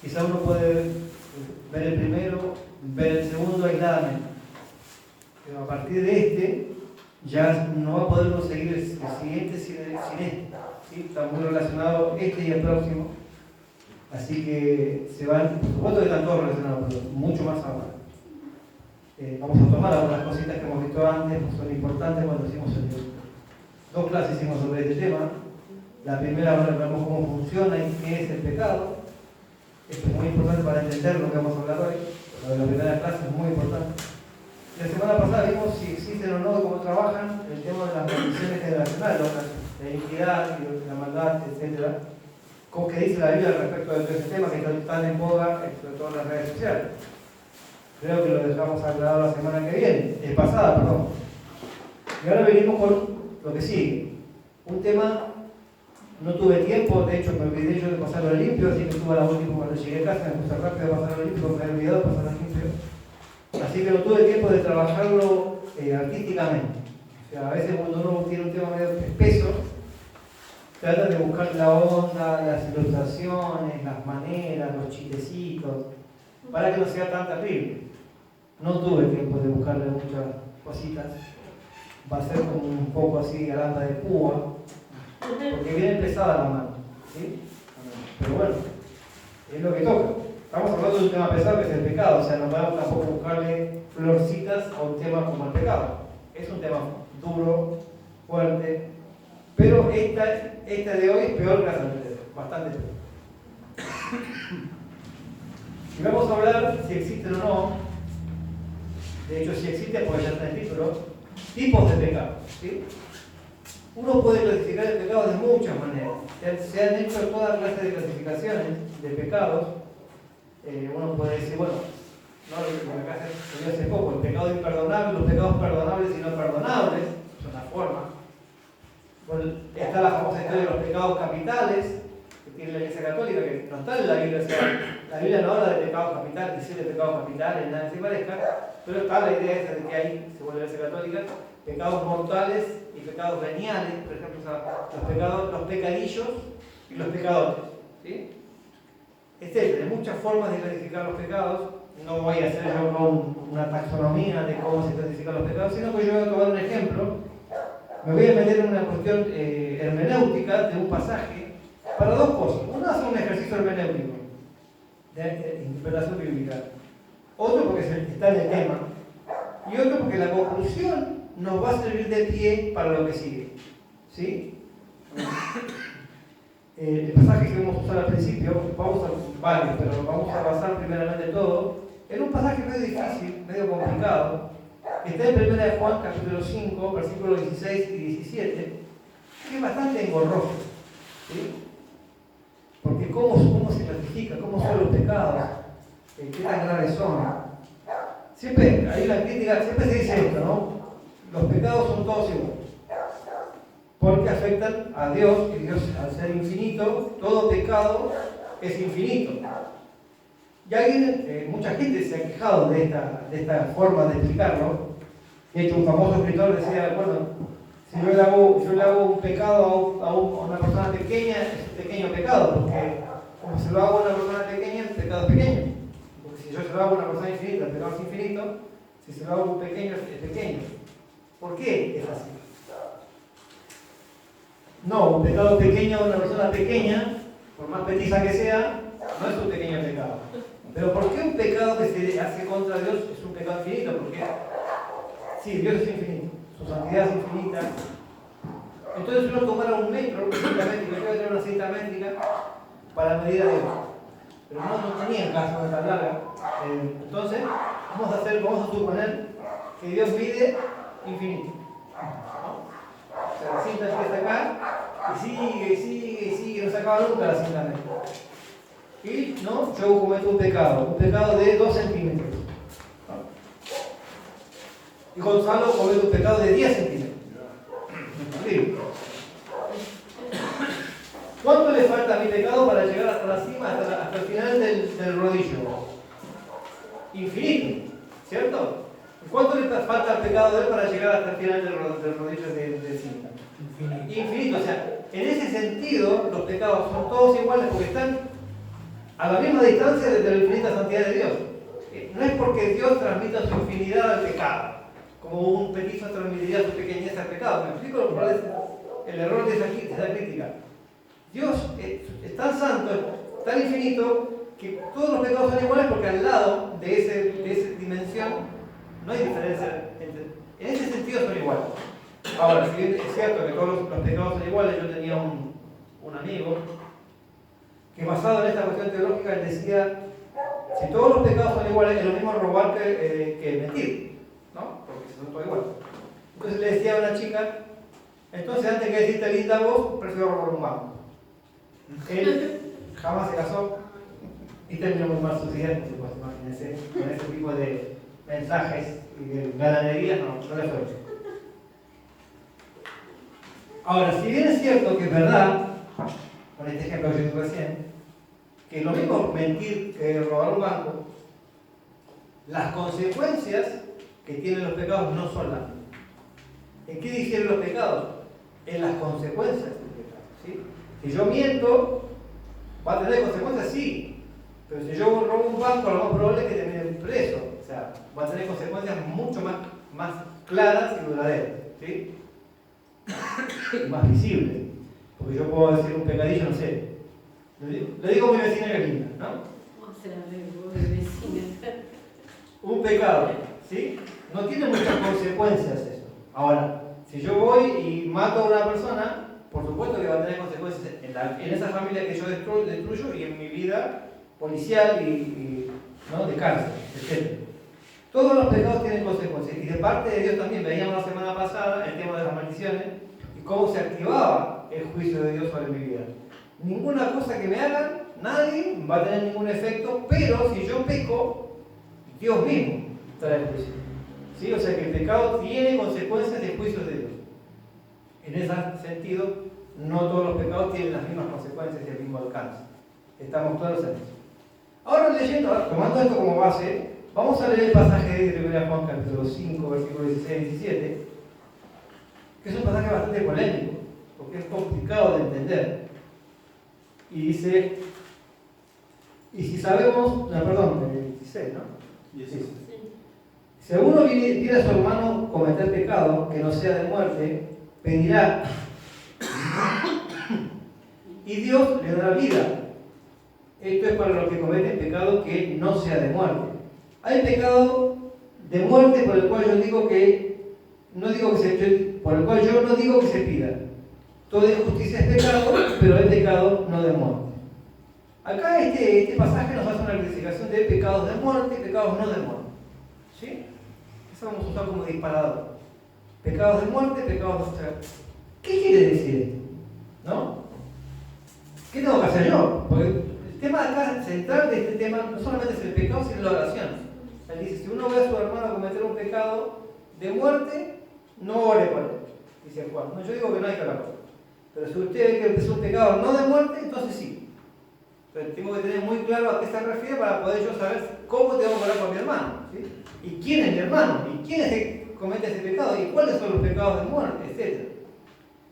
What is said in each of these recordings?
Quizá uno puede ver el primero, ver el segundo aisladamente, pero a partir de este ya no va a poder conseguir el siguiente sin este, ¿sí? Está muy relacionado este y el próximo, así que se van, por supuesto que están todos relacionados, pero mucho más ahora. Vamos a tomar algunas cositas que hemos visto antes, que son importantes cuando hicimos el libro. 2 clases hicimos sobre este tema. La primera vemos cómo funciona y qué es el pecado. Esto es muy importante para entender lo que vamos a hablar hoy. Lo de la primera clase es muy importante. La semana pasada vimos si existen o no, cómo trabajan el tema de las maldiciones generacionales, la iniquidad y la maldad, etc. ¿Cómo que dice la Biblia respecto de ese tema que están en boga, sobre todo en las redes sociales? Creo que lo dejamos aclarado la semana que viene, pasada, perdón. Y ahora venimos con lo que sigue. Un tema, no tuve tiempo, de hecho me olvidé yo de pasarlo limpio, así que tuve la última cuando llegué a casa, me puse rápido a pasarlo limpio, porque me había olvidado de pasarlo limpio. Así que no tuve tiempo de trabajarlo artísticamente. O sea, a veces cuando uno tiene un tema medio espeso, trata de buscar la onda, las ilustraciones, las maneras, los chistecitos, para que no sea tan terrible. No tuve tiempo de buscarle muchas cositas. Va a ser como un poco así galanta de púa, porque viene pesada la mano, ¿sí? Pero bueno, es lo que toca. Estamos hablando de un tema pesado que es el pecado, o sea, no podemos tampoco buscarle florcitas a un tema como el pecado. Es un tema duro, fuerte, pero esta de hoy es peor que las anteriores, bastante peor. Y vamos a hablar si existen o no, de hecho si existen porque ya está en el título, tipos de pecado, ¿sí? Uno puede clasificar el pecado de muchas maneras. Se han hecho toda clase de clasificaciones de pecados. Uno puede decir, bueno, no lo que acá se dio hace poco, el pecado imperdonable, los pecados perdonables y no perdonables, es una forma. Bueno, está la famosa historia de los pecados capitales, que tiene la Iglesia Católica, que no está en la Biblia, o sea, la Biblia no habla de pecados capitales, 17 pecados capitales, nada que se parezca, pero está la idea esa de que ahí, según la Iglesia Católica, pecados mortales y pecados veniales, por ejemplo, o sea, los pecadillos y los pecadores, ¿sí? Etcétera, hay muchas formas de clasificar los pecados. No voy a hacer yo una taxonomía de cómo se clasifican los pecados, sino que yo voy a tomar un ejemplo. Me voy a meter en una cuestión hermenéutica de un pasaje para 2 cosas. Uno, hacer un ejercicio hermenéutico de interpretación bíblica. Otro, porque está en el tema. Y otro, porque la conclusión nos va a servir de pie para lo que sigue. ¿Sí? El pasaje que vamos a usar al principio, vamos a varios, pero vamos a basar primeramente todo en un pasaje medio difícil, medio complicado, que está en 1 Juan capítulo 5, versículos 16 y 17, que es bastante engorroso, ¿sí? Porque ¿cómo se clasifica? ¿Cómo son los pecados? ¿Qué tan graves son? Siempre, ahí la crítica, siempre se dice esto, ¿no? Los pecados son todos iguales, porque afectan a Dios, y Dios, al ser infinito, todo pecado es infinito. Y mucha gente se ha quejado de esta forma de explicarlo. De hecho, un famoso escritor decía, bueno, si yo le hago un pecado a una persona pequeña, es un pequeño pecado, porque como se lo hago a una persona pequeña, el pecado es pequeño. Porque si yo se lo hago a una persona infinita, el pecado es infinito. Si se lo hago a un pequeño, es pequeño. ¿Por qué es así? No, un pecado pequeño a una persona pequeña, por más petiza que sea, no es un pequeño pecado. Pero ¿por qué un pecado que se hace contra Dios es un pecado infinito? Porque sí, Dios es infinito, su santidad es infinita. Entonces uno tomara un metro, una cinta métrica, yo voy a tener una cinta métrica para medir a Dios. Pero no tenía caso de tan larga. Entonces, vamos a suponer que Dios mide infinito. O sea, la cinta empieza acá y sigue, no se acaba nunca la cinta métrica. Y yo cometo un pecado de 2 centímetros. Y Gonzalo comete un pecado de 10 centímetros. ¿Cuánto le falta a mi pecado para llegar hasta la cima, hasta el final del rodillo? Infinito, ¿cierto? ¿Cuánto le falta al pecado de él para llegar hasta el final del rodillo de cinta? Infinito. O sea, en ese sentido, los pecados son todos iguales porque están a la misma distancia de la infinita santidad de Dios. No es porque Dios transmita su infinidad al pecado, como un petizo transmitiría su pequeñez al pecado. ¿Me explico cuál es el error de esa crítica? Dios es tan santo, tan infinito, que todos los pecados son iguales porque al lado de esa dimensión no hay diferencia. En ese sentido son iguales. Ahora, si bien es cierto que todos los pecados son iguales, yo tenía un amigo que basado en esta cuestión teológica él decía, si todos los pecados son iguales, es lo mismo robar que mentir, ¿no? Porque son todos iguales. Entonces le decía a una chica, entonces antes que decirte linda voz, prefiero robar un banco. Él jamás se casó y terminó muy mal su vida, pues imagínense, con ese tipo de mensajes y de galanería, no le fue. Ahora, si bien es cierto que es verdad, con este ejemplo que yo di recién, que lo mismo mentir que robar un banco, las consecuencias que tienen los pecados no son las mismas. ¿En qué difieren los pecados? En las consecuencias del pecado, ¿sí? Si yo miento, ¿va a tener consecuencias? Sí. Pero si yo robo un banco, lo más probable es que termine preso. O sea, va a tener consecuencias mucho más claras y duraderas, ¿sí? Y más visibles. Porque yo puedo decir un pecadillo, no sé. Le digo a mi vecina que es linda, ¿no? Un pecado, ¿sí? No tiene muchas consecuencias eso. Ahora, si yo voy y mato a una persona, por supuesto que va a tener consecuencias en esa familia que yo destruyo y en mi vida policial ¿no? de cárcel, etc. Todos los pecados tienen consecuencias y de parte de Dios también. Veíamos la semana pasada el tema de las maldiciones y cómo se activaba el juicio de Dios sobre mi vida. Ninguna cosa que me hagan, nadie va a tener ningún efecto, pero si yo peco, Dios mismo trae el juicio. ¿Sí? O sea que el pecado tiene consecuencias de juicios de Dios. En ese sentido, no todos los pecados tienen las mismas consecuencias y el mismo alcance. Estamos claros en eso. Ahora tomando esto como base, vamos a leer el pasaje de 1 Juan capítulo 5, versículos 16 y 17, que es un pasaje bastante polémico, porque es complicado de entender. Y dice, y si sabemos, perdón, 16, ¿no? 16. Si alguno viera a su hermano cometer pecado que no sea de muerte, pedirá y Dios le dará vida. Esto es para los que cometen pecado que no sea de muerte. Hay pecado de muerte por el cual yo digo que por el cual yo no digo que se pida. Toda injusticia es pecado, pero es pecado no de muerte. Acá este pasaje nos hace una clasificación de pecados de muerte y pecados no de muerte. ¿Sí? Eso vamos a usar como disparador. Pecados de muerte, pecados no de muerte. ¿Qué quiere decir esto? ¿No? ¿Qué tengo que hacer yo? Porque el tema acá central de este tema no solamente es el pecado, sino la oración. Él dice, si uno ve a su hermano cometer un pecado de muerte, no ore por él, dice Juan. No, yo digo que no hay que orar por él. Pero si usted ve que es un pecado no de muerte, entonces sí. Pero tengo que tener muy claro a qué se refiere para poder yo saber cómo tengo que orar por mi hermano. ¿Sí? ¿Y quién es mi hermano? ¿Y quién es el que comete ese pecado? ¿Y cuáles son los pecados de muerte? Etcétera.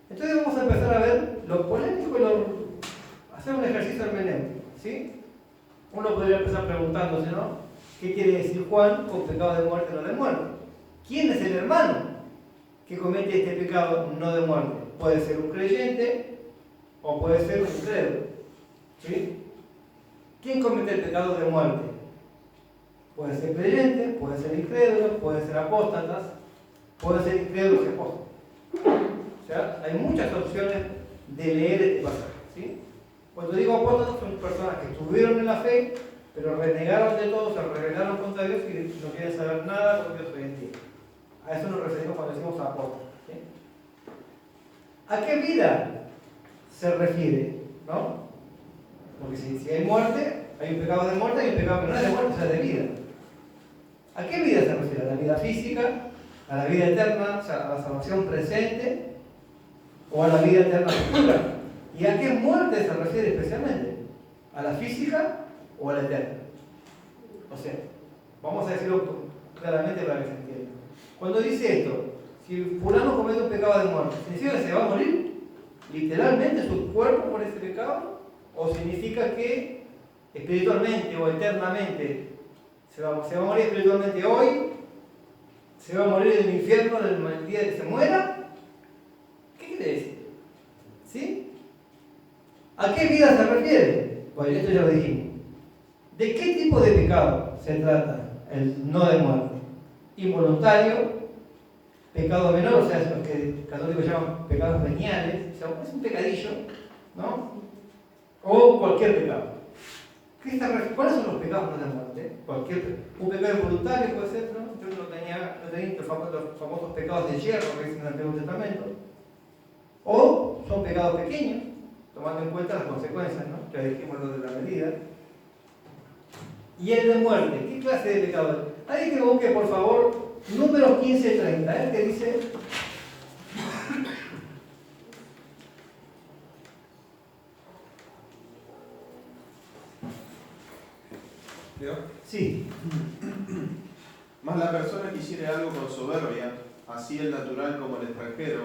Entonces vamos a empezar a ver lo polémico y hacer un ejercicio hermenéutico. ¿Sí? Uno podría empezar preguntándose, ¿no? ¿Qué quiere decir Juan con pecado de muerte no de muerte? ¿Quién es el hermano que comete este pecado no de muerte? Puede ser un creyente o puede ser un incrédulo. ¿Sí? ¿Quién comete el pecado de muerte? Puede ser creyente, puede ser incrédulo, puede ser apóstatas, puede ser incrédulos y apóstatas. O sea, hay muchas opciones de leer este pasaje. ¿Sí? Cuando digo apóstatas son personas que estuvieron en la fe, pero renegaron de todo, se rebelaron contra Dios y no quieren saber nada con Dios hoy en día. A eso nos referimos cuando decimos apóstatas. ¿Sí? ¿A qué vida se refiere? ¿No? Porque si hay muerte, hay un pecado de muerte y un pecado que no es de muerte, o sea, de vida. ¿A qué vida se refiere? ¿A la vida física? ¿A la vida eterna? O sea, ¿a la salvación presente? ¿O a la vida eterna futura? ¿Y a qué muerte se refiere especialmente? ¿A la física o a la eterna? O sea, vamos a decirlo claramente para que se entienda. Cuando dice esto, si fulano comete un pecado de muerte, ¿significa que se va a morir literalmente su cuerpo por ese pecado? ¿O significa que espiritualmente o eternamente, se va a morir espiritualmente hoy, se va a morir en el infierno el día que se muera. ¿Qué quiere decir? ¿Sí? ¿A qué vida se refiere? Bueno, esto ya lo dijimos. ¿De qué tipo de pecado se trata el no de muerte? Involuntario, pecado menor, o sea, es lo que los católicos llaman pecados veniales, o sea, es un pecadillo, ¿no? O cualquier pecado. ¿Cuáles son los pecados no de muerte? Un pecado involuntario puede ser, ¿no? Yo no tenía los famosos pecados de hierro que dicen en el Antiguo Testamento. O son pecados pequeños, tomando en cuenta las consecuencias, ¿no? Ya dijimos lo de la medida. Y el de muerte, ¿qué clase de pecado es? Alguien que busque, por favor, Números 15:30, que dice... ¿Leo? Sí. Mas la persona que hiciere algo con soberbia, así el natural como el extranjero,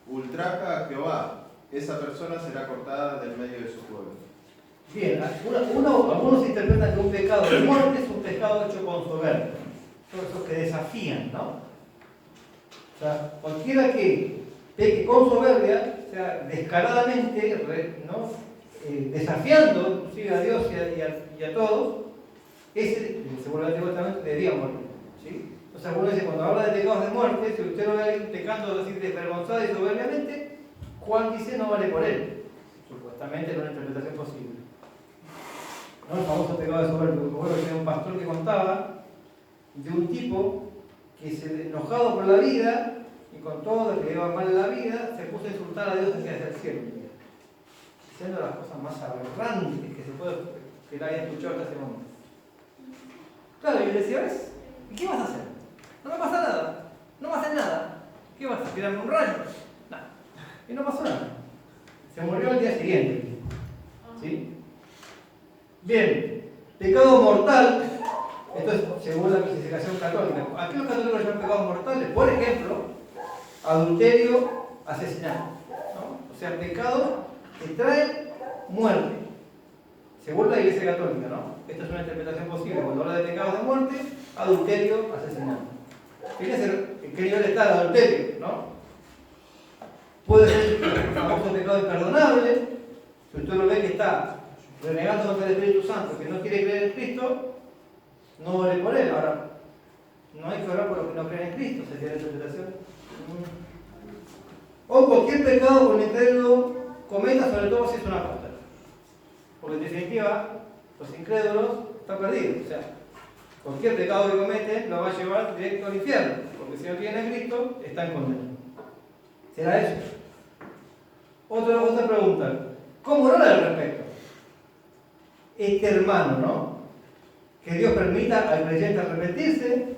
ultraja a Jehová, esa persona será cortada del medio de su pueblo. Bien, algunos interpretan que un pecado de muerte es un pecado hecho con soberbia. Son esos que desafían, ¿no? O sea, cualquiera que peque con soberbia, o sea, descaradamente, ¿no? Desafiando inclusive a Dios y a todos, ese, según el Antiguo Testamento, debía morir. ¿Sí? Entonces, algunos dicen, cuando habla de pecados de muerte, si usted lo ve ahí pecando así desvergonzado y soberbiamente, Juan dice no vale por él. Supuestamente es una interpretación posible. ¿No? El famoso pecado de soberbia. Recuerdo que era un pastor que contaba de un tipo que se enojado por la vida y con todo lo que le iba mal en la vida, se puso a insultar a Dios hacia el cielo. Diciendo las cosas más aberrantes que le haya escuchado hasta ese momento. Claro, y le decía, ¿ves? ¿Y qué vas a hacer? No me pasa nada. No vas a hacer nada. ¿Qué vas a hacer? ¿Tirarme un rayo? Nada. Y no pasó nada. Se murió al día siguiente. ¿Sí? Bien. Pecado mortal. Esto es según la clasificación católica. Aquí los católicos llaman pecados mortales. Por ejemplo, adulterio, asesinato. ¿No? O sea, pecados que traen muerte. Según la Iglesia Católica, ¿no? Esta es una interpretación posible. Cuando habla de pecados de muerte, adulterio, asesinato. Fíjense en qué nivel está el adulterio, ¿no? Puede ser el famoso pecado imperdonable. Si usted lo ve que está renegando contra el Espíritu Santo, que no quiere creer en Cristo, no ore por él. Ahora, no hay que orar por los que no creen en Cristo, sería la interpretación. O cualquier pecado con el incrédulo cometa, sobre todo si es una apóstata. Porque en definitiva, los incrédulos están perdidos. O sea, cualquier pecado que cometen lo va a llevar directo al infierno. Porque si no tienen a Cristo, están condenados. ¿Será eso? Otra pregunta. ¿Cómo orar al respecto? Este hermano, ¿no? Que Dios permita al creyente arrepentirse,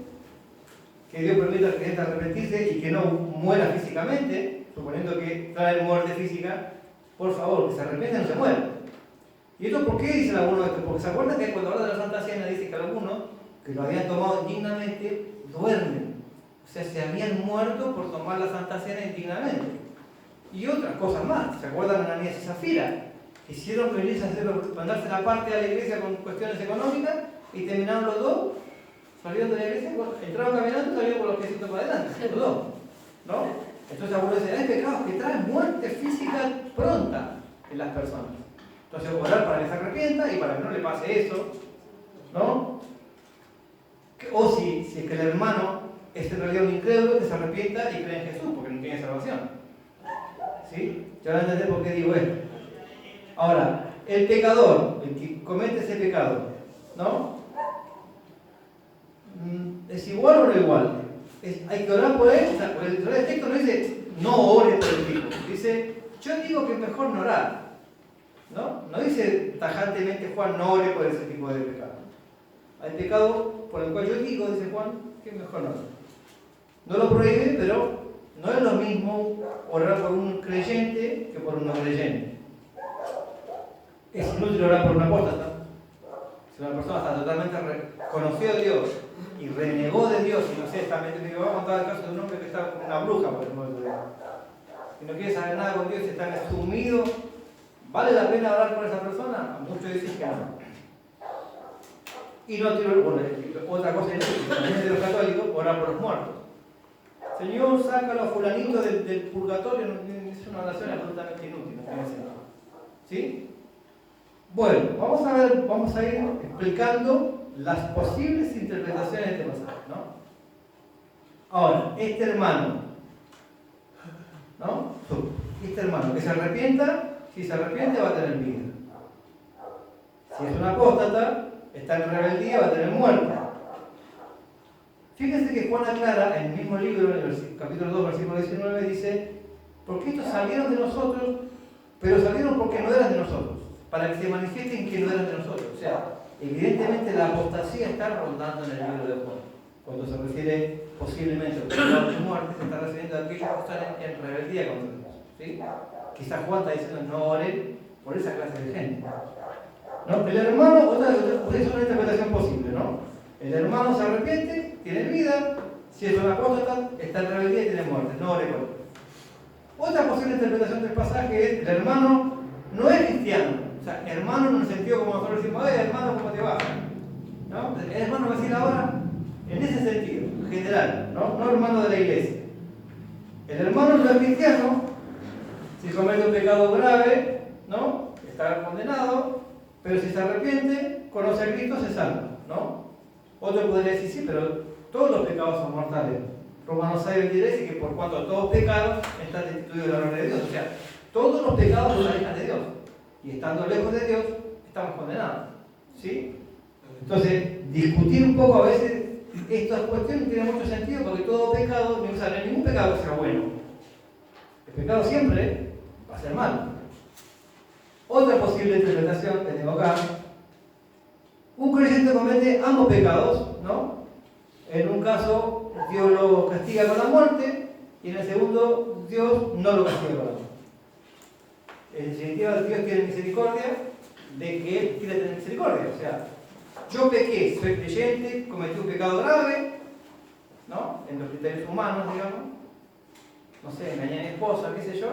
que Dios permita al creyente arrepentirse y que no muera físicamente, suponiendo que trae muerte física, por favor, que se arrepienta y no se muera. ¿Y esto por qué dicen algunos de esto? Porque se acuerdan que cuando habla de la Santa Cena dice que algunos que lo habían tomado indignamente duermen. O sea, se habían muerto por tomar la Santa Cena indignamente. Y otras cosas más. ¿Se acuerdan de Ananías y Zafira? Hicieron venirse a mandarse la parte de la iglesia con cuestiones económicas y terminaron los dos, salieron de la iglesia, entraron caminando y salieron con los piecitos para adelante, los dos. ¿No? Entonces algunos dicen, hay pecados que traen muerte física pronta en las personas. Entonces orar para que se arrepienta y para que no le pase eso, ¿no? O si es que el hermano es en realidad un incrédulo, que se arrepienta y cree en Jesús, porque no tiene salvación. ¿Sí? Ya van a entender por qué digo esto. Ahora, el pecador, el que comete ese pecado, ¿no? ¿Es igual o no igual? Hay que orar por él. O sea, el texto no dice no ore por el tipo, dice yo digo que es mejor no orar. ¿No dice tajantemente Juan no ore por ese tipo de pecado. Hay pecado por el cual yo digo, dice Juan, que es mejor no orar. No lo prohíbe, pero no es lo mismo orar por un creyente que por un no creyente. Es inútil orar por un apóstata. Si una persona está totalmente conoció a Dios y renegó de Dios, y no sé, exactamente, me voy a contar el caso de un hombre que está con una bruja, por ejemplo, y no quiere saber nada con Dios, está sumido. ¿Vale la pena orar por esa persona? Muchos dicen que no. Y no tiene, bueno, otra cosa también de los católicos, orar por los muertos. Señor, sácalo a fulanito del purgatorio, es una oración absolutamente inútil, no tiene sentido. ¿Sí? Bueno, vamos a ir explicando las posibles interpretaciones de este pasaje, ¿no? Ahora, este hermano, ¿no? Este hermano que se arrepienta, si se arrepiente va a tener vida. Si es un apóstata, está en rebeldía, va a tener muerte. Fíjense que Juan aclara en el mismo libro, en el capítulo 2, versículo 19, dice: porque estos salieron de nosotros, pero salieron porque no eran de nosotros, para que se manifiesten que no eran de nosotros. O sea, evidentemente la apostasía está rondando en el libro de Juan. Cuando se refiere posiblemente al pecado de muerte, se está refiriendo a aquellos que están en rebeldía contra Dios. ¿Sí? Quizás Juan está diciendo: no oren por esa clase de gente. ¿No? El hermano, es una interpretación posible, ¿no? El hermano se arrepiente, tiene vida. Si es un apóstata, está en rebeldía y tiene muerte. No ore por él. Otra posible interpretación del pasaje es: el hermano no es cristiano. O sea, hermano en el sentido como nosotros decimos: hermano, ¿cómo te va? ¿No? El hermano va a decir ahora en ese sentido, general, no hermano de la iglesia. El hermano no es cristiano, si comete un pecado grave, ¿no? Está condenado, pero si se arrepiente, conoce a Cristo, se salva, ¿no? Otro podría decir: sí, pero todos los pecados son mortales. Romanos 6:23 dice que por cuanto todos pecados están destituidos de la gloria de Dios. O sea, todos los pecados nos alejan de Dios. Y estando lejos de Dios, estamos condenados. ¿Sí? Entonces, discutir un poco a veces estas cuestiones tiene mucho sentido, porque todo pecado, no hay ningún pecado que sea bueno. El pecado siempre va a ser malo. Otra posible interpretación que tengo acá: un creyente comete ambos pecados, ¿no? En un caso, Dios lo castiga con la muerte, y en el segundo, Dios no lo castiga con la muerte. En definitiva, Dios tiene misericordia de que Él quiere tener misericordia. O sea, yo pequé, soy creyente, cometí un pecado grave, ¿no? En los criterios humanos, digamos. No sé, engañé a mi esposa, qué sé yo.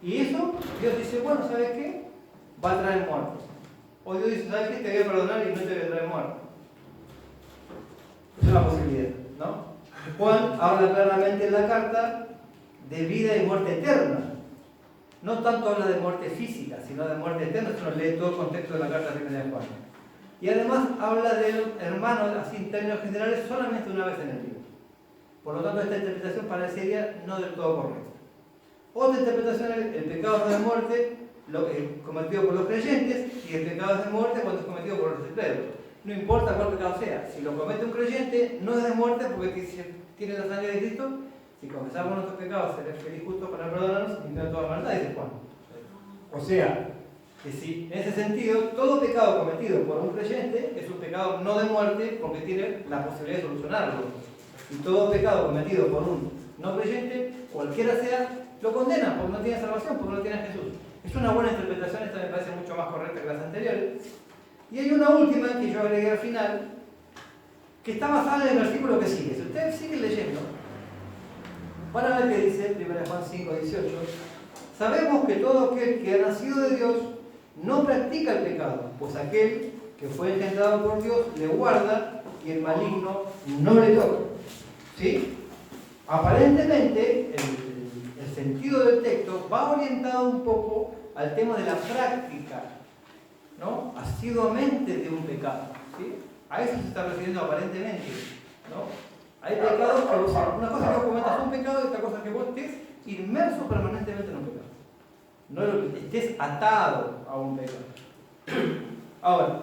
Y eso, Dios dice: bueno, ¿sabes qué? Va a traer muerte. O Dios dice: ¿sabes qué? Te voy a perdonar y no te voy a traer muerte. Es una posibilidad, ¿no? Juan habla claramente en la carta de vida y muerte eterna. No tanto habla de muerte física, sino de muerte eterna. Si uno lee todo el contexto de la carta de Juan. Y además habla del hermano, así en términos generales, solamente una vez en el libro. Por lo tanto, esta interpretación parecería no del todo correcta. Otra interpretación es: el pecado no es de muerte, cometido por los creyentes, y el pecado es de muerte cuando es cometido por los incrédulos. No importa cuál pecado sea, si lo comete un creyente, no es de muerte porque tiene la sangre de Cristo. Si confesamos nuestros pecados, será feliz y justo para perdonarnos y limpiar toda maldad, dice Juan. O sea, que si en ese sentido, todo pecado cometido por un creyente es un pecado no de muerte porque tiene la posibilidad de solucionarlo. Y todo pecado cometido por un no creyente, cualquiera sea, lo condena porque no tiene salvación, porque no tiene a Jesús. Es una buena interpretación, esta me parece mucho más correcta que las anteriores. Y hay una última que yo agregué al final, que está basada en el versículo que sigue. Si ustedes siguen leyendo, van a ver que dice 1 Juan 5:18: sabemos que todo aquel que ha nacido de Dios no practica el pecado, pues aquel que fue engendrado por Dios le guarda y el maligno no le toca. ¿Sí? Aparentemente, el sentido del texto va orientado un poco al tema de la práctica, ¿no? Asiduamente de un pecado. ¿Sí? A eso se está refiriendo aparentemente, ¿no? Hay pecados que una cosa es que vos cometas un pecado y otra cosa es que vos estés inmerso permanentemente en un pecado. No es que estés atado a un pecado. Ahora,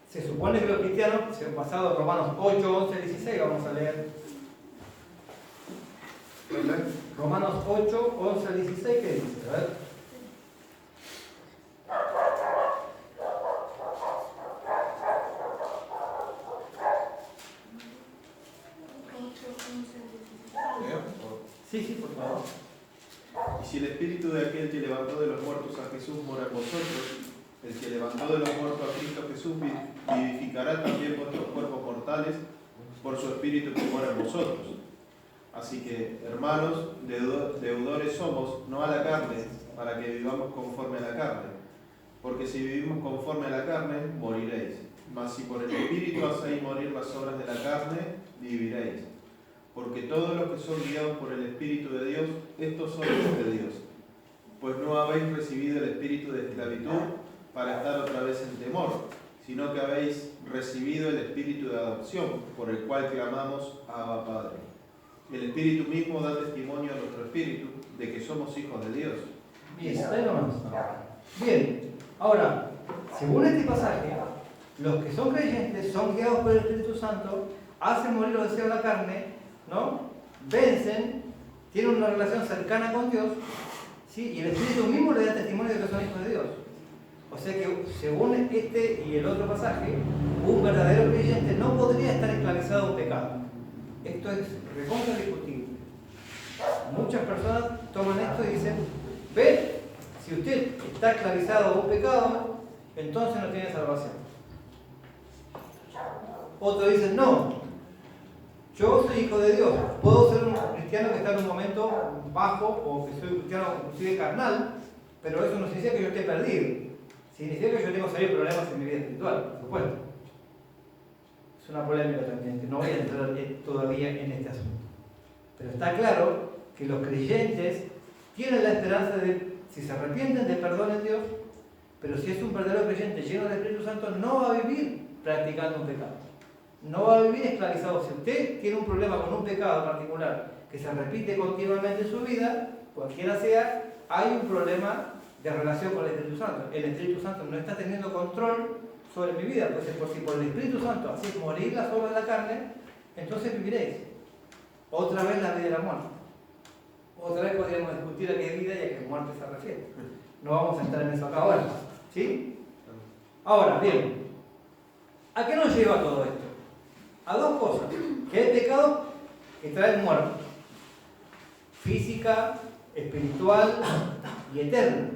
se supone que los cristianos, basado en Romanos 8, 11, 16, vamos a leer. Romanos 8, 11, 16, ¿qué dice? A ver. Sí, por favor. Y si el espíritu de aquel que levantó de los muertos a Jesús mora en vosotros, el que levantó de los muertos a Cristo Jesús vivificará también vuestros cuerpos mortales por su espíritu que mora en vosotros. Así que, hermanos, deudores somos, no a la carne, para que vivamos conforme a la carne. Porque si vivimos conforme a la carne, moriréis. Mas si por el Espíritu hacéis morir las obras de la carne, viviréis. Porque todos los que son guiados por el Espíritu de Dios, estos son hijos de Dios. Pues no habéis recibido el espíritu de esclavitud para estar otra vez en temor, sino que habéis recibido el espíritu de adopción, por el cual clamamos Abba Padre. El Espíritu mismo da testimonio a nuestro espíritu de que somos hijos de Dios. Bien, ahí nomás. Bien, ahora, según este pasaje, los que son creyentes son guiados por el Espíritu Santo, hacen morir los deseos de la carne, ¿no? Vencen, tienen una relación cercana con Dios, ¿sí? Y el Espíritu mismo le da testimonio de que son hijos de Dios. O sea que, según este y el otro pasaje, un verdadero creyente no podría estar esclavizado a un pecado. Esto es recontra discutible. Muchas personas toman esto y dicen, ven, si usted está esclavizado a un pecado, entonces no tiene salvación. Otros dicen, no, yo soy hijo de Dios, puedo ser un cristiano que está en un momento bajo o que soy un cristiano inclusive carnal, pero eso no significa que yo esté perdido. Significa que yo tengo serios problemas en mi vida espiritual, por supuesto. Es una polémica también, que no voy a entrar todavía en este asunto. Pero está claro que los creyentes tienen la esperanza de, si se arrepienten, de perdón en Dios, pero si es un verdadero creyente lleno del Espíritu Santo, no va a vivir practicando un pecado. No va a vivir esclavizado. Si usted tiene un problema con un pecado particular que se repite continuamente en su vida, cualquiera sea, hay un problema de relación con el Espíritu Santo. El Espíritu Santo no está teniendo control sobre mi vida, pues por si por el Espíritu Santo hacéis morir las obras de la carne, entonces viviréis. Otra vez la vida y la muerte. Otra vez podríamos discutir a qué vida y a qué muerte se refiere. No vamos a entrar en eso acá ahora. ¿Sí? Ahora, bien, ¿a qué nos lleva todo esto? A dos cosas. Que hay pecados que traen muerte. Física, espiritual y eterna.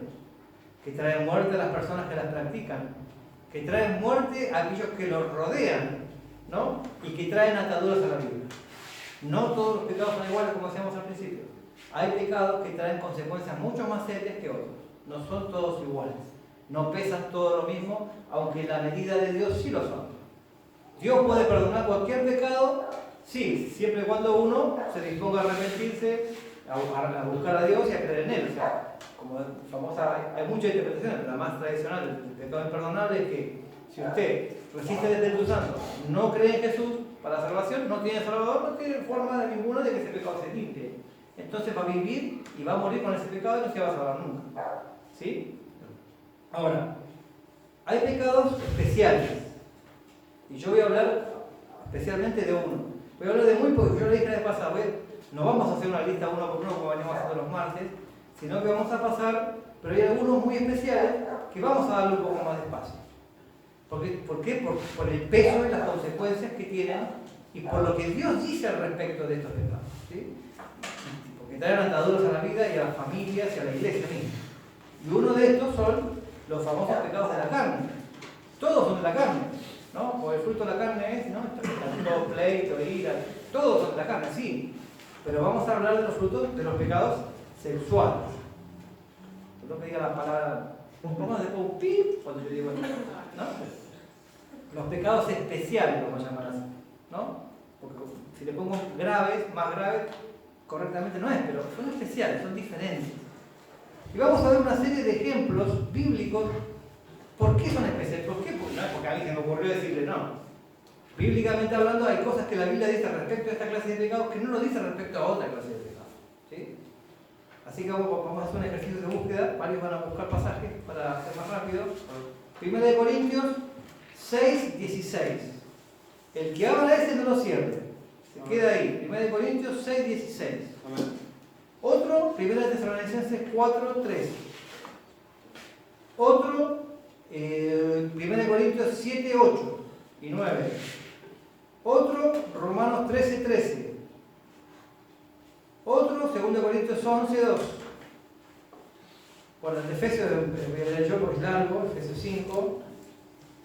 Que traen muerte a las personas que las practican. Que traen muerte a aquellos que los rodean, ¿no? Y que traen ataduras a la vida. No todos los pecados son iguales, como decíamos al principio. Hay pecados que traen consecuencias mucho más serias que otros. No son todos iguales. No pesan todo lo mismo, aunque en la medida de Dios sí lo son. Dios puede perdonar cualquier pecado, sí, siempre y cuando uno se disponga a arrepentirse, a buscar a Dios y a creer en Él. O sea, como famosa, hay muchas interpretaciones, pero la más tradicional del pecado imperdonable es que si usted resiste el Espíritu Santo, no cree en Jesús para la salvación, no tiene Salvador, no tiene forma ninguna de que ese pecado se limpie. Entonces va a vivir y va a morir con ese pecado y no se va a salvar nunca. ¿Sí? Ahora, hay pecados especiales. Y yo voy a hablar especialmente de uno. Voy a hablar de muy poco. Yo le dije la vez pasada, no vamos a hacer una lista uno por uno como venimos haciendo los martes, sino que vamos a pasar, pero hay algunos muy especiales que vamos a darle un poco más despacio. ¿Por qué? Por el peso y las consecuencias que tienen y por lo que Dios dice al respecto de estos pecados. ¿Sí? Porque traen ataduras a la vida y a las familias y a la iglesia misma. Y uno de estos son los famosos pecados de la carne. Todos son de la carne, ¿no? Porque el fruto de la carne es, ¿no? Todo pleito, ira, todos son de la carne, sí. Pero vamos a hablar de los frutos de los pecados sexuales. No me diga la palabra, ¿cómo se pone un pip cuando yo digo esto? ¿No? Los pecados especiales, como llaman así, ¿no? Porque si le pongo graves, más graves, correctamente no es, pero son especiales, son diferentes. Y vamos a ver una serie de ejemplos bíblicos. ¿Por qué son especiales? ¿Por qué? Porque a mí se me ocurrió decirle no. Bíblicamente hablando, hay cosas que la Biblia dice respecto a esta clase de pecados que no lo dice respecto a otra clase de pecados. ¿Sí? Así que vamos a hacer un ejercicio de búsqueda. Varios van a buscar pasajes para hacer más rápido. 1 Corintios 6, 16. El que habla ese no lo cierre. Se queda ahí. 1 Corintios 6, 16. Otro, 1 Tesalonicenses 4, 13. Otro, 1 Corintios 7, 8 y 9. Otro, Romanos 13, 13. Otro, 2 Corintios 11, 2. Bueno, el de Efesios, voy a leer yo porque es largo, Efesios 5.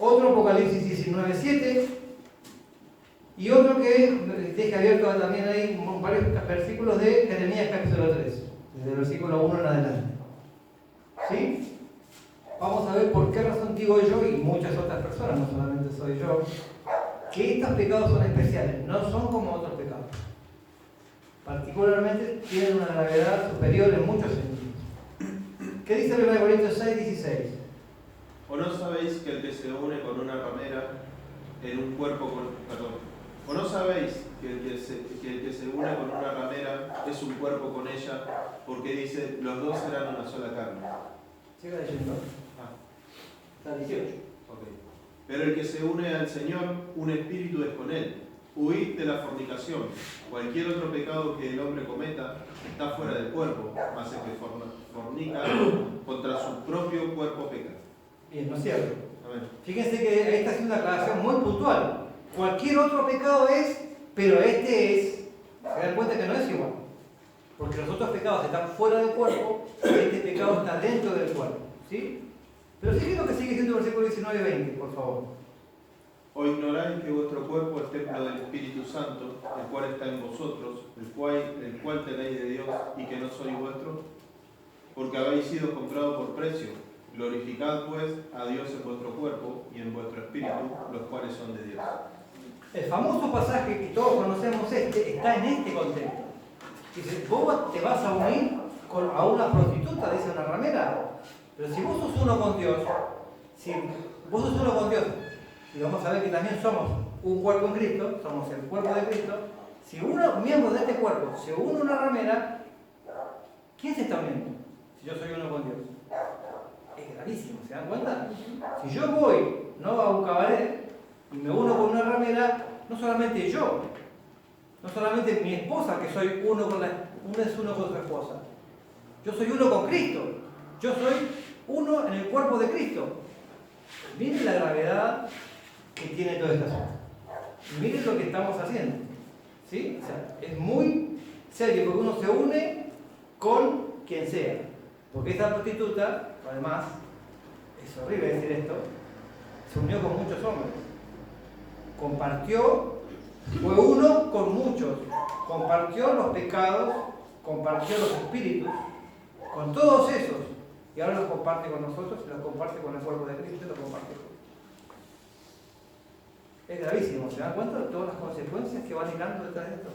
Otro, Apocalipsis 19, 7. Y otro que deje abierto también ahí varios versículos de Jeremías capítulo 3, desde el versículo 1 en adelante. ¿Sí? Vamos a ver por qué razón digo yo y muchas otras personas, no solamente soy soy yo, que estos pecados son especiales, no son como otros pecados. Particularmente tienen una gravedad superior en muchos sentidos. ¿Qué dice 1 Corintios 6, 16? ¿O no sabéis que el que se une con una ramera en un cuerpo ¿O no sabéis que el que se une con una ramera es un cuerpo con ella? Porque dice, los dos serán una sola carne. Siga leyendo. Está 18. Okay. Pero el que se une al Señor, un espíritu es con él. Huid de la fornicación. Cualquier otro pecado que el hombre cometa está fuera del cuerpo, mas el que fornica contra su propio cuerpo peca. Bien, ¿no es cierto? Amén. Fíjense que ahí está haciendo una aclaración muy puntual. Cualquier otro pecado es, pero este es. Se dan cuenta que no es igual. Porque los otros pecados están fuera del cuerpo, este pecado está dentro del cuerpo. ¿Sí? Pero fíjense lo que sigue diciendo el versículo 19 y 20, por favor. ¿O ignoráis que vuestro cuerpo es templo del Espíritu Santo, el cual está en vosotros, el cual tenéis de Dios y que no sois vuestro? Porque habéis sido comprados por precio. Glorificad pues a Dios en vuestro cuerpo y en vuestro espíritu, los cuales son de Dios. El famoso pasaje que todos conocemos está en este contexto. Dice, vos te vas a unir a una prostituta, dice una ramera. Pero si vos sos uno con Dios, y vamos a ver que también somos un cuerpo en Cristo, somos el cuerpo de Cristo, si uno, miembro de este cuerpo, se une a una ramera, ¿quién se está uniendo? Si yo soy uno con Dios. Es gravísimo, ¿se dan cuenta? Si yo voy, no a un cabaret, y me uno con una ramera, no solamente yo, no solamente mi esposa, que soy uno con su esposa. Yo soy uno con Cristo. Yo soy uno en el cuerpo de Cristo. Miren la gravedad que tiene todo este asunto. Miren lo que estamos haciendo. ¿Sí? O sea, es muy serio porque uno se une con quien sea. Porque esta prostituta, además, es horrible decir esto, se unió con muchos hombres. Compartió, fue uno con muchos. Compartió los pecados, compartió los espíritus, con todos esos. Y ahora los comparte con nosotros, los comparte con el cuerpo de Cristo y los comparte con. Es gravísimo, ¿se dan cuenta de todas las consecuencias que van hilando detrás de esto?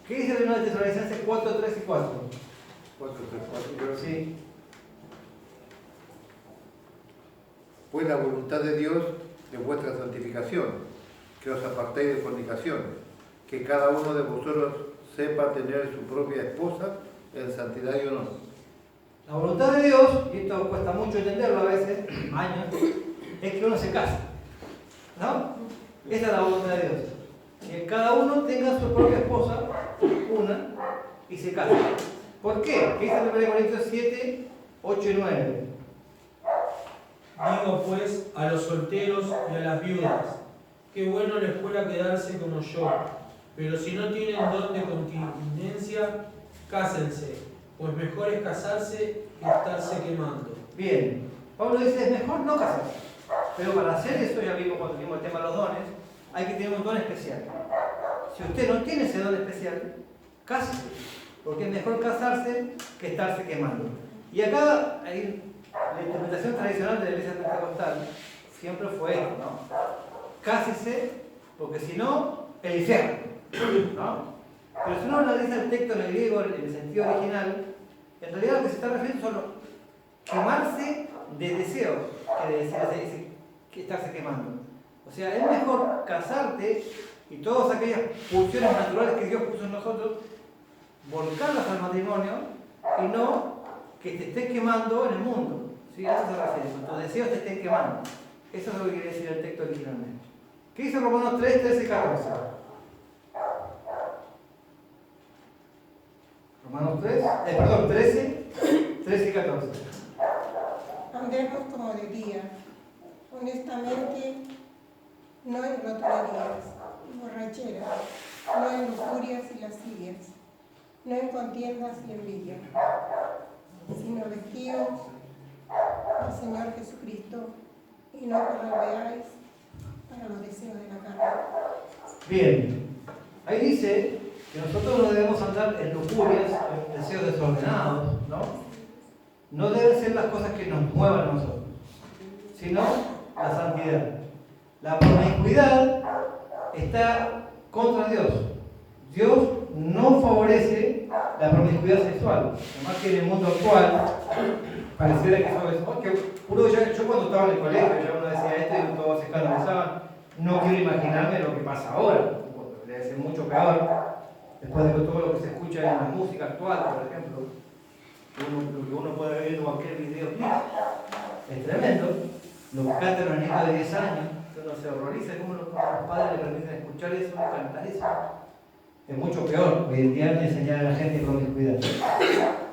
¿Qué dice de 1 Tesalonicenses 4, 3 y 4? 4, 3, 4. Sí. Pues la voluntad de Dios de vuestra santificación, que os apartéis de fornicación, que cada uno de vosotros sepa tener su propia esposa en santidad y honor. La voluntad de Dios, y esto cuesta mucho entenderlo a veces, años, es que uno se case. ¿No? Esa es la voluntad de Dios. Que cada uno tenga su propia esposa, una, y se case. ¿Por qué? ¿Qué dice 1 Corintios 7, 8 y 9? Digo pues a los solteros y a las viudas, qué bueno les fuera quedarse como yo, pero si no tienen don de continencia, cásense, pues mejor es casarse que estarse quemando. Bien, Pablo dice, es mejor no casarse. Pero para hacer eso, ya vimos cuando vimos el tema de los dones, hay que tener un don especial. Si usted no tiene ese don especial, cásese, porque es mejor casarse que estarse quemando. Y acá, la interpretación tradicional de la iglesia pentecostal siempre fue esto, ¿no? Cásese, porque si no, el infierno, ¿no? Pero si uno analiza el texto en el griego, en el sentido original, en realidad lo que se está refiriendo son quemarse de deseos que estarse quemando. O sea, es mejor casarte y todas aquellas pulsiones naturales que Dios puso en nosotros, volcarlas al matrimonio y no que te estés quemando en el mundo. ¿Sí? A eso se refiere, con tus deseos te estén quemando. Eso es lo que quiere decir el texto originalmente. ¿Qué dice Romanos 3, 13 y 14? Romanos 13, 13 y 14. Andemos como de día, honestamente, no en glotonerías y borracheras, no en lujurias y lascivias, no en contiendas y envidia, sino vestidos del Señor Jesucristo y no correveáis para los deseos de la carne. Bien, ahí dice que nosotros no debemos andar en lujurias, en deseos desordenados, ¿no? No deben ser las cosas que nos muevan a nosotros, sino la santidad. La promiscuidad está contra Dios. Dios no favorece la promiscuidad sexual. Además que en el mundo actual pareciera que eso es... yo cuando estaba en el colegio ya uno decía esto y todos se escandalizaban. No quiero imaginarme lo que pasa ahora. Debe ser mucho peor. Después de todo lo que se escucha en la música actual, por ejemplo. Lo que uno puede ver en cualquier videoclip. Es tremendo. Lo que cantan los niños de 10 años. Uno se horroriza cómo los padres le permiten escuchar eso y cantar eso. Es mucho peor hoy en día enseñar a la gente promiscuidad.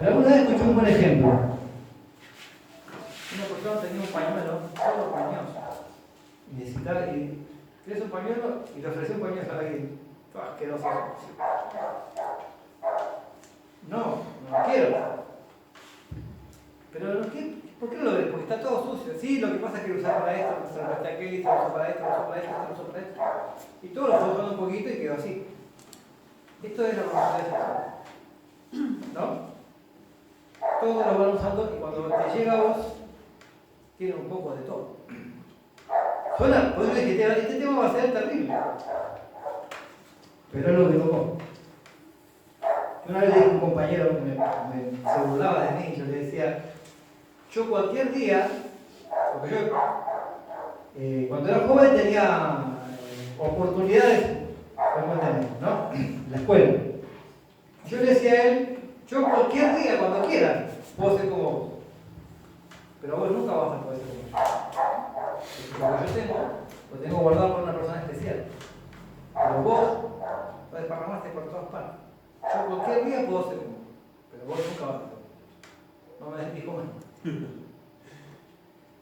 Pero alguna vez escuché un buen ejemplo. Una persona tenía un pañuelo, todo pañoso. Y necesitaba, ¿quieres un pañuelo? Y le ofreció un pañuelo a alguien. Todo asqueroso. No, no lo quiero. Pero ¿por qué no lo ves? Porque está todo sucio. Sí, lo que pasa es que lo usaba para esto, lo usaba para aquello, lo usaba para esto, lo usaba para esto, lo usaba para esto. Y todo lo fue usando un poquito y quedó así. Esto es la promiscuidad sexual. ¿No? Todos lo van usando y cuando te llega a vos, tiene un poco de todo. Suena, pues este tema va a ser terrible. Pero es lo que tocó. Una vez le dije a un compañero que se burlaba de mí, yo le decía, yo cualquier día, porque yo cuando era joven tenía oportunidades, ¿no? En la escuela. Yo le decía a él, yo cualquier día, cuando quiera, puedo ser como vos. Pero vos nunca vas a poder ser como yo. Porque lo tengo guardado por una persona especial. Pero vos desparramaste por todas partes. Yo cualquier día puedo ser como vos. Pero vos nunca vas a ser como vos. No me dijo más.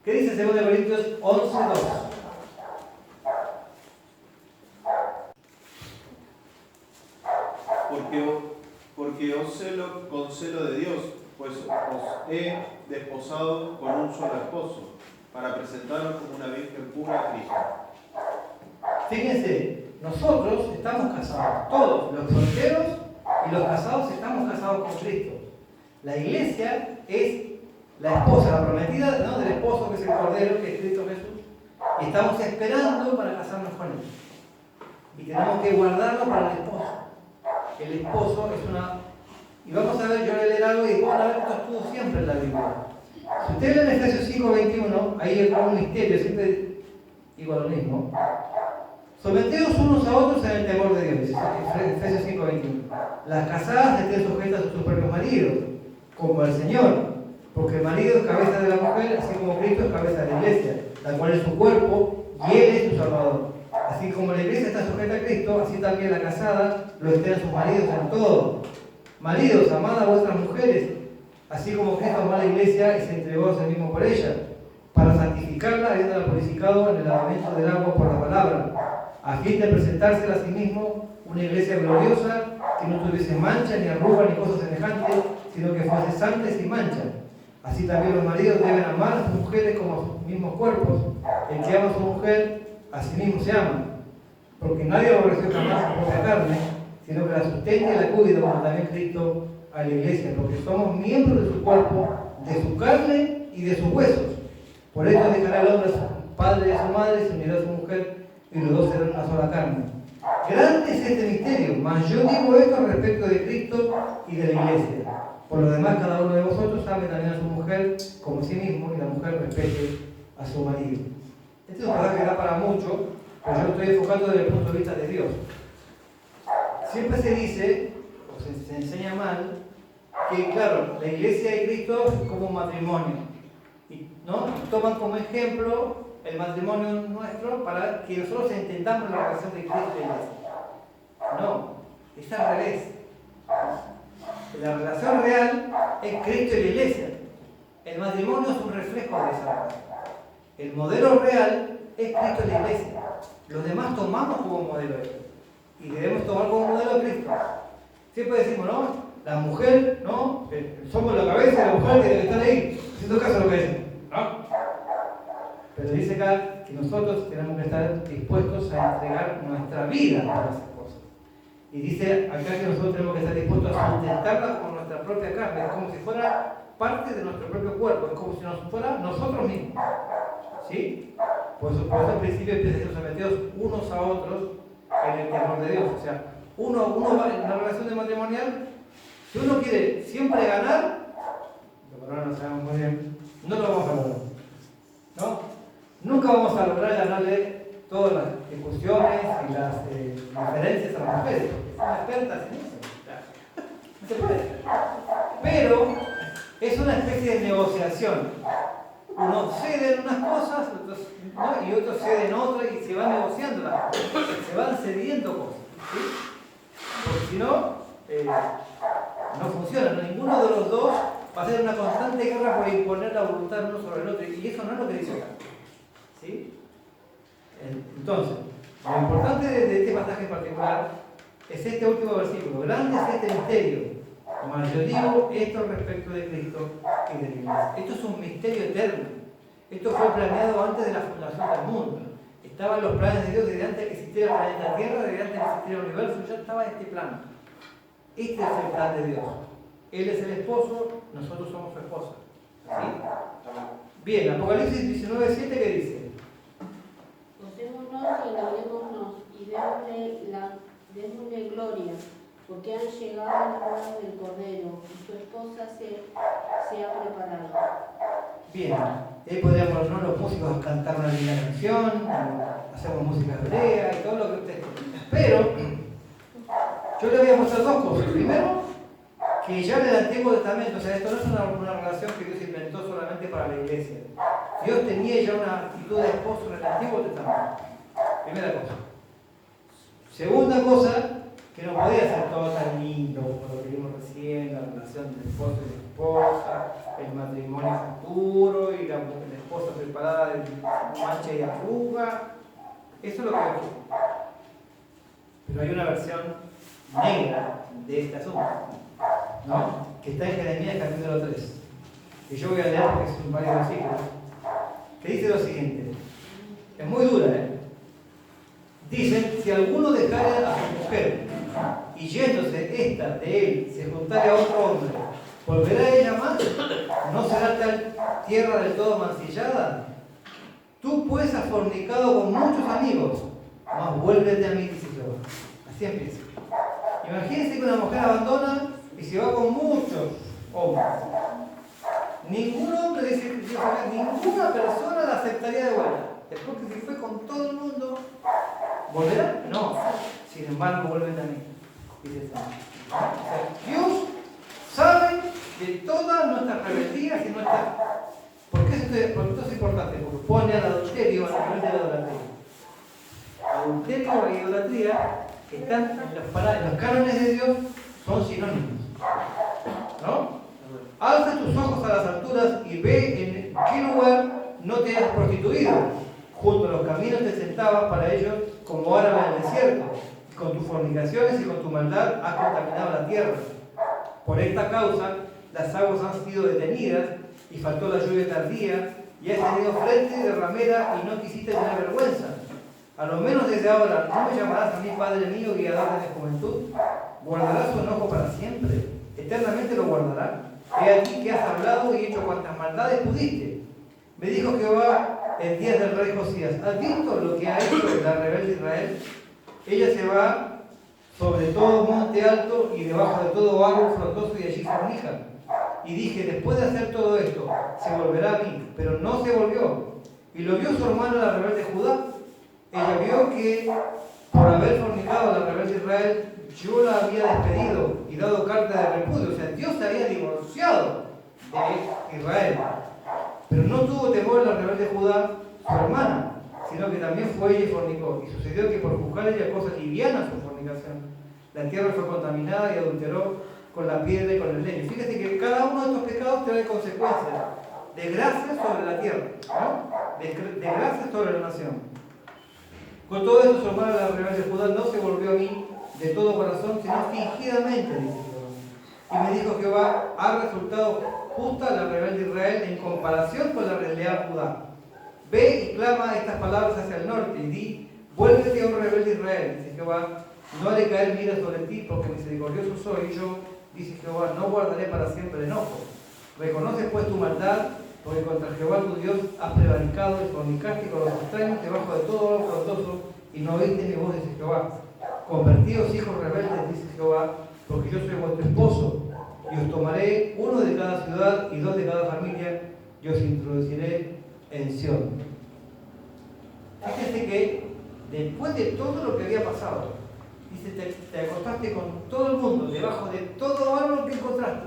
¿Qué dice 2 Corintios 11:2? Porque os celo con celo de Dios, pues os he desposado con un solo esposo, para presentaros como una virgen pura a Cristo. Fíjense, nosotros estamos casados, todos, los solteros y los casados estamos casados con Cristo. La iglesia es la esposa, la prometida, ¿no?, del esposo que es el Cordero, que es Cristo Jesús, y estamos esperando para casarnos con él. Y tenemos que guardarlo para el esposo. El esposo es una... Y vamos a ver, yo voy a leer algo y van a ver que esto estuvo siempre en la Biblia. Si ustedes leen Efesios 5:21, ahí hay un misterio, siempre digo lo mismo. Someteos unos a otros en el temor de Dios, Efesios 5:21. Las casadas estén sujetas a sus propios maridos, como al Señor, porque el marido es cabeza de la mujer, así como Cristo es cabeza de la iglesia, la cual es su cuerpo y Él es su Salvador. Así como la iglesia está sujeta a Cristo, así también la casada lo estén a sus maridos en todo. Maridos, amad a vuestras mujeres, así como Cristo amó a la iglesia y se entregó a sí mismo por ella, para santificarla, habiéndola purificado en el lavamiento del agua por la palabra, a fin de presentársela a sí mismo una iglesia gloriosa, que no tuviese mancha, ni arruga, ni cosa semejante, sino que fuese santa y sin mancha. Así también los maridos deben amar a sus mujeres como a sus mismos cuerpos. El que ama a su mujer, a sí mismo se ama, porque nadie aborreció jamás su propia carne, sino que la sustenta y la cuida, como también Cristo a la iglesia, porque somos miembros de su cuerpo, de su carne y de sus huesos. Por esto dejará el hombre a su padre y a su madre, se unirá a su mujer, y los dos serán una sola carne. Grande es este misterio, mas yo digo esto respecto de Cristo y de la iglesia. Por lo demás, cada uno de vosotros ame también a su mujer como a sí mismo, y la mujer respete a su marido. Este es un pasaje que da para mucho, pero yo estoy enfocando desde el punto de vista de Dios. Siempre se dice, o se enseña mal, que claro, la iglesia y Cristo es como un matrimonio. ¿No? Toman como ejemplo el matrimonio nuestro para que nosotros entendamos la relación de Cristo y la iglesia. No, es al revés. La relación real es Cristo y la iglesia. El matrimonio es un reflejo de esa relación. El modelo real es Cristo y la iglesia. Los demás tomamos como modelo esto. Y debemos tomar como modelo a Cristo. Siempre decimos, ¿no? La mujer, ¿no? Somos la cabeza de la mujer que debe estar ahí, haciendo caso a lo que decimos, ¿no? Pero dice acá que nosotros tenemos que estar dispuestos a entregar nuestra vida para esas cosas. Y dice acá que nosotros tenemos que estar dispuestos a sustentarla con nuestra propia carne, es como si fuera parte de nuestro propio cuerpo, es como si nos fuera nosotros mismos. ¿Sí? Por eso en principio empiezan a ser sometidos unos a otros en el temor de Dios. O sea, uno va en la relación de matrimonial, si uno quiere siempre ganar, lo que ahora no sabemos muy bien, no lo vamos a lograr. ¿No? Nunca vamos a lograr ganarle todas las discusiones y las diferencias a las mujeres, porque son expertas en eso. No se puede. Pero es una especie de negociación. Uno cede en unas cosas, otros, ¿no? Y otros ceden en otras y se van negociando las cosas, se van cediendo cosas. ¿Sí? Porque si no, no funciona. ¿No? Ninguno de los dos va a ser una constante guerra por imponer la voluntad uno sobre el otro. Y eso no es lo que dice acá. ¿Sí? Entonces, lo importante de este pasaje en particular es este último versículo. Grande es este misterio. Mas yo digo esto respecto de Cristo y de la Iglesia. Esto es un misterio eterno. Esto fue planeado antes de la fundación del mundo. Estaban los planes de Dios desde antes de que existiera el planeta Tierra, desde antes de que existiera el universo, ya estaba este plan. Este es el plan de Dios. Él es el esposo, nosotros somos su esposa. ¿Sí? Bien, Apocalipsis 19:7, ¿qué dice? Gocémonos y alabémonos y démosle gloria, porque han llegado las bodas del Cordero y su esposa se ha preparado. Bien, podríamos, ¿no?, los músicos cantar una linda canción, hacemos música hebrea y todo lo que ustedes. Pero yo le voy a mostrar dos cosas. Primero, que ya en el Antiguo Testamento, o sea, esto no es una relación que Dios inventó solamente para la iglesia. Dios tenía ya una actitud de esposo en el Antiguo Testamento. Primera cosa. Segunda cosa, que no podía ser todo tan lindo como lo que vimos recién, la relación del esposo y la esposa, el matrimonio futuro y la esposa preparada de mancha y arruga. Eso es lo que vemos. Pero hay una versión negra de este asunto, ¿no?, que está en Jeremías capítulo 3, que yo voy a leer porque son varios versículos, que dice lo siguiente. Es muy dura, Dicen, si alguno dejara a su mujer y yéndose esta de él se juntara a otro hombre, ¿volverá ella más? ¿No será tal tierra del todo mancillada? Tú pues has fornicado con muchos amigos, mas vuélvete a mí, dice Jehová. Así empieza. Imagínense que una mujer abandona y se va con muchos hombres. Ningún hombre, dice Dios, ninguna persona la aceptaría de vuelta. Después que se fue con todo el mundo, ¿volverá? No. Sin embargo, vuelven a mí, dice el Señor. O sea, Dios sabe de todas nuestras rebeldías y nuestras... ¿Por qué esto es importante? Porque pone al adulterio a nivel de la idolatría. Adulterio e idolatría están en los cánones de Dios, son sinónimos. ¿No? Alza tus ojos a las alturas y ve en qué lugar no te has prostituido. Junto a los caminos te sentabas para ellos como árabe en el desierto. Con tus fornicaciones y con tu maldad has contaminado la tierra. Por esta causa las aguas han sido detenidas y faltó la lluvia tardía y has tenido frente de ramera y no quisiste tener vergüenza. A lo menos desde ahora, ¿no me llamarás a mí Padre mío, guiador de mi juventud? ¿Guardarás su enojo para siempre? ¿Eternamente lo guardará? He aquí que has hablado y hecho cuantas maldades pudiste. Me dijo Jehová en días del rey Josías, ¿has visto lo que ha hecho la rebelde Israel? Ella se va sobre todo monte alto y debajo de todo árbol frondoso y allí fornica. Y dije, después de hacer todo esto, se volverá a mí, pero no se volvió. Y lo vio su hermana la rebelde Judá. Ella vio que por haber fornicado a la rebelde Israel, yo la había despedido y dado carta de repudio. O sea, Dios se había divorciado de Israel. Pero no tuvo temor la rebelde Judá, su hermana, sino que también fue ella y fornicó. Y sucedió que por juzgar ella cosas livianas su fornicación, la tierra fue contaminada y adulteró con la piedra y con el leño. Fíjate que cada uno de estos pecados trae consecuencias de gracia sobre la tierra, ¿no?, de gracia sobre la nación. Con todo esto, su hermana la rebelde Judá no se volvió a mí de todo corazón, sino fingidamente, dice Jehová. Y me dijo Jehová, ha resultado justa la rebelde Israel en comparación con la leal Judá. Ve y clama estas palabras hacia el norte y di, vuélvete, oh rebelde Israel, dice Jehová, no haré caer mira sobre ti, porque misericordioso soy yo, dice Jehová, no guardaré para siempre el enojo. Reconoce pues tu maldad porque contra Jehová tu Dios has prevaricado y fornicaste con los extraños debajo de todo lo frondoso, y no oíste mi voz, dice Jehová. Convertidos hijos rebeldes, dice Jehová, porque yo soy vuestro esposo, y os tomaré uno de cada ciudad y dos de cada familia, y os introduciré en Sión. Fíjese que después de todo lo que había pasado, dice, te acostaste con todo el mundo, debajo de todo árbol que encontraste.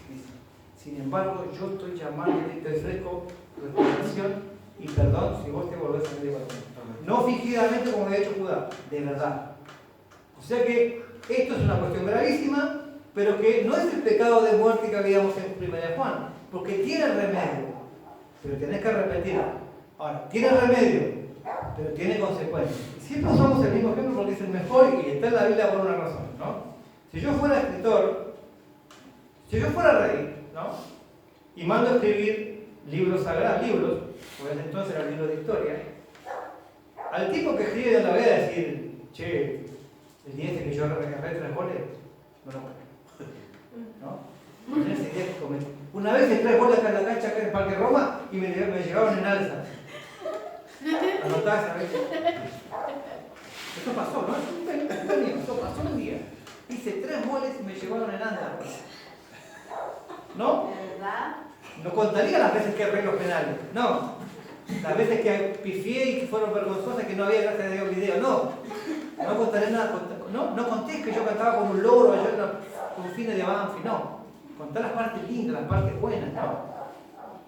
Dice, sin embargo, yo estoy llamándote, te ofrezco restauración y perdón si vos te volvés a meter con él. No fingidamente como había hecho Judá, de verdad. O sea que esto es una cuestión gravísima, pero que no es el pecado de muerte que habíamos en 1 Juan, porque tiene remedio, pero tenés que arrepentir. Ahora, tiene remedio, pero tiene consecuencias. Siempre usamos el mismo ejemplo porque es el mejor y está en la Biblia por una razón, ¿no? Si yo fuera escritor, si yo fuera rey, ¿no? Y mando a escribir libros sagrados, pues entonces era libro de historia, al tipo que escribe no le voy a decir, che, el día que yo recargué 3 goles, no. Tenés idea que cometí. Una vez que 3 goles acá en la cancha, acá en el Parque Roma, y me llevaron en alza. Anotás, ¿sabes? Eso pasó, ¿no? Eso pasó un día. Hice 3 goles y me llevaron en alza. ¿No? ¿Verdad? No contaría las veces que erré los penales. No. Las veces que pifié y que fueron vergonzosas, que no había, gracias a Dios, video. No. No contaré nada. No conté que yo cantaba con un loro allá con fines de Banfield. No. Contar las partes lindas, las partes buenas. No.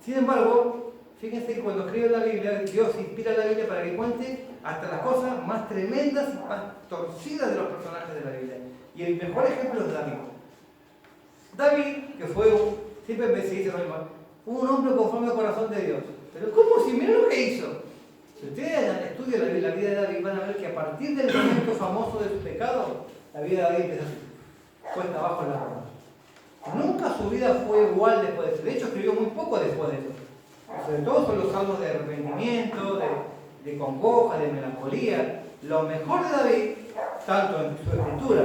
Sin embargo, fíjense que cuando escribe la Biblia, Dios inspira la Biblia para que cuente hasta las cosas más tremendas y más torcidas de los personajes de la Biblia. Y el mejor ejemplo es David. David, que fue, siempre se dice lo mismo, un hombre conforme al corazón de Dios. Pero ¿cómo? Si miren lo que hizo. Si ustedes estudian la vida de David, van a ver que a partir del momento famoso de su pecado, la vida de David empieza así, cuesta abajo en la rama. Nunca su vida fue igual después de eso. De hecho, escribió muy poco después de eso. Sobre todo son los salmos de arrepentimiento, de congoja, de melancolía. Lo mejor de David, tanto en su escritura,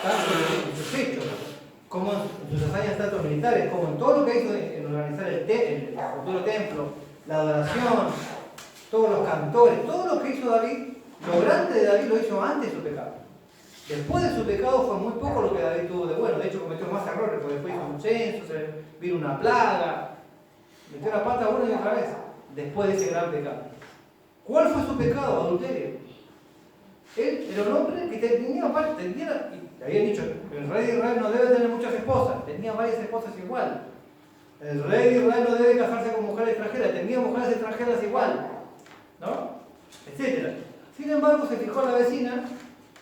tanto en sus hechos, como en sus hazañas tanto militares, como en todo lo que hizo en organizar el futuro templo, la adoración, todos los cantores, todo lo que hizo David, lo grande de David lo hizo antes de su pecado. Después de su pecado fue muy poco lo que David tuvo de bueno. De hecho cometió más errores, porque después hizo un censo, se vino una plaga, metió la pata una y otra vez, después de ese gran pecado. ¿Cuál fue su pecado? Adulterio. Él era un hombre que tenía y le habían dicho, el rey de Israel no debe tener muchas esposas, tenía varias esposas igual. El rey de Israel no debe casarse con mujeres extranjeras, tenía mujeres extranjeras igual, ¿no? Etcétera. Sin embargo, se fijó en la vecina,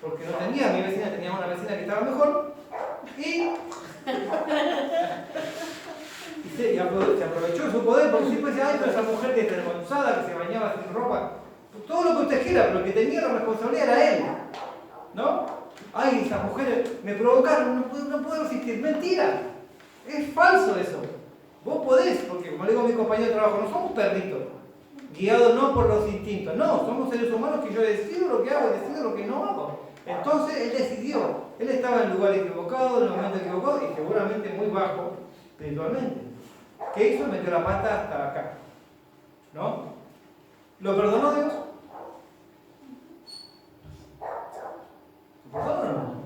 porque no tenía mi vecina, tenía una vecina que estaba mejor, y se aprovechó de su poder, porque siempre decía, ay, pero esa mujer desvergonzada que se bañaba sin ropa, todo lo que usted quiera, pero el que tenía la responsabilidad era él, ¿no? Ay, esas mujeres me provocaron, no puedo resistir. Mentira, es falso eso. Vos podés, porque como le digo a mi compañero de trabajo, no somos perritos, guiados no por los instintos, no, somos seres humanos que yo decido lo que hago y decido lo que no hago. Entonces él decidió, él estaba en el lugar equivocado, en el momento equivocado y seguramente muy bajo espiritualmente. ¿Qué hizo? Metió la pata hasta acá, ¿no? ¿Lo perdonó Dios? ¿Lo perdonó o no?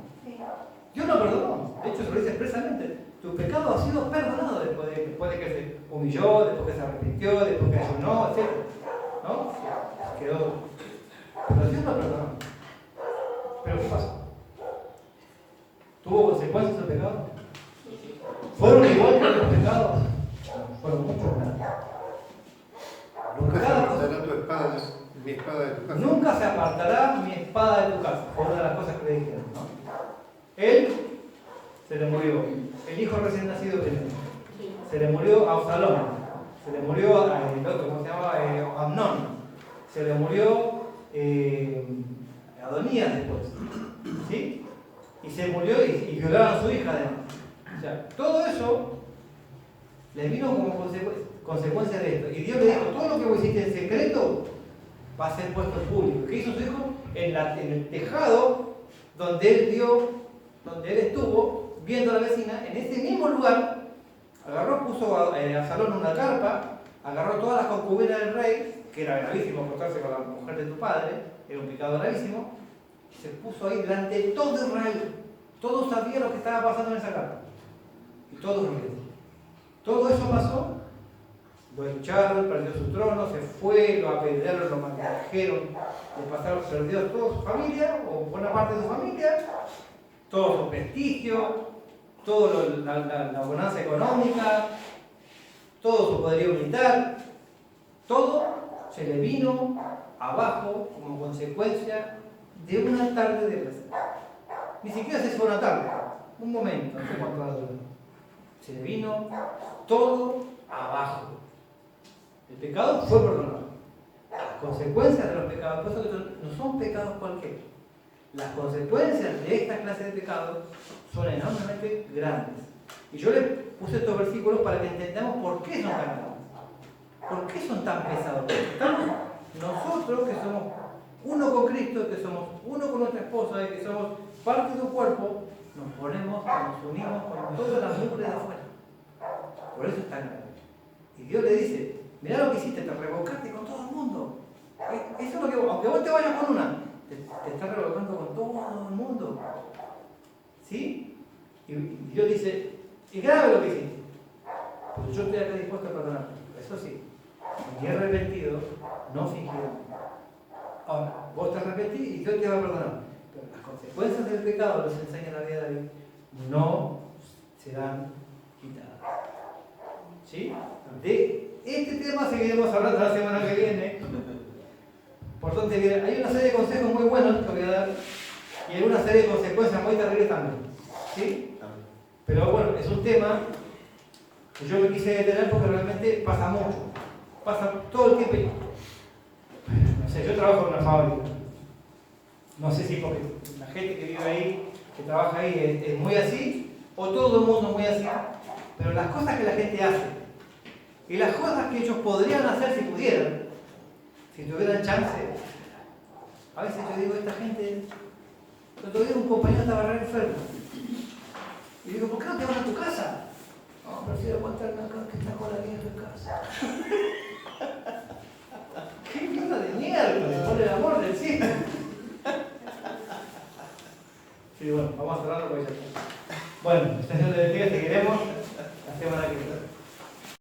Dios lo perdonó, de hecho se lo dice expresamente. Tu pecado ha sido perdonado después de que se humilló, después que se arrepintió, después que ayunó, etc. ¿No? Quedó. Pero Dios lo perdonó. ¿Pero qué pasó? ¿Tuvo consecuencias el pecado? ¿Fueron igual que los pecados? Fueron muchos más. Nunca se apartará tu espada, mi espada de tu casa. Nunca se apartará mi espada de tu casa. Fue una de las cosas que le dijeron, ¿no? Él se le murió. El hijo recién nacido de él. Se le murió a Absalón. Se le murió al otro, ¿cómo se llamaba? Amnón. Se le murió Adonías después. ¿Sí? Y se murió y violaron a su hija además. O sea, todo eso le vino como consecuencia de esto. Y Dios le dijo, todo lo que vos hiciste en secreto va a ser puesto en público. ¿Qué hizo su hijo? En el tejado donde él estuvo viendo a la vecina, en ese mismo lugar, agarró, puso a Absalón una carpa, agarró todas las concubinas del rey, que era gravísimo acostarse con la mujer de tu padre, era un pecado gravísimo, y se puso ahí delante de todo Israel. Todos sabían lo que estaba pasando en esa carta. Y todos lo vieron. Todo eso pasó, lo echaron, perdió su trono, se fue, lo apedrearon, lo maldijeron, le pasaron, perdió toda su familia, o buena parte de su familia, todo su prestigio, toda la bonanza económica, todo su poderío militar, todo se le vino abajo como consecuencia de una tarde de placer. Ni siquiera se fue una tarde, un momento, no sé cuánto va a durar. Se le vino todo abajo. El pecado fue perdonado. Las consecuencias de los pecados, por eso no son pecados cualquiera. Las consecuencias de esta clase de pecados son enormemente grandes. Y yo le puse estos versículos para que entendamos por qué son tan grandes. ¿Por qué son tan pesados? Porque estamos nosotros que somos uno con Cristo, que somos uno con nuestra esposa y que somos parte de un cuerpo, nos unimos con toda la mugre de afuera. Por eso es tan grande. Y Dios le dice, mirá lo que hiciste, te revocaste con todo el mundo. Eso es lo que, aunque vos te vayas con una, te estás revocando con todo el mundo. ¿Sí? Y Dios dice, es grave lo que hiciste, pero yo estoy acá dispuesto a perdonarte. Eso sí, ni arrepentido, no fingido. Ahora, vos te arrepentís y Dios te va a perdonar. Pero las consecuencias del pecado, nos enseña la vida de David, no serán quitadas. ¿Sí? De este tema seguiremos hablando la semana que viene. Por tanto, hay una serie de consejos muy buenos que voy a dar y hay una serie de consecuencias muy terribles también. ¿Sí? Pero bueno, es un tema que yo me quise detener porque realmente pasa mucho. Pasa todo el tiempo. No sé, yo trabajo en una fábrica. No sé si porque la gente que vive ahí, que trabaja ahí, es muy así, o todo el mundo es muy así. Pero las cosas que la gente hace y las cosas que ellos podrían hacer si pudieran, si tuvieran chance. A veces yo digo, esta gente, el otro día un compañero estaba re enfermo. Y digo, ¿por qué no te vas a tu casa? No, prefiero aguantarme acá que estar con la vieja en casa. ¡Qué mierda de mierda! Por el amor del cielo. Sí, bueno, vamos a cerrarlo porque ya está. Bueno, el Señor le bendiga.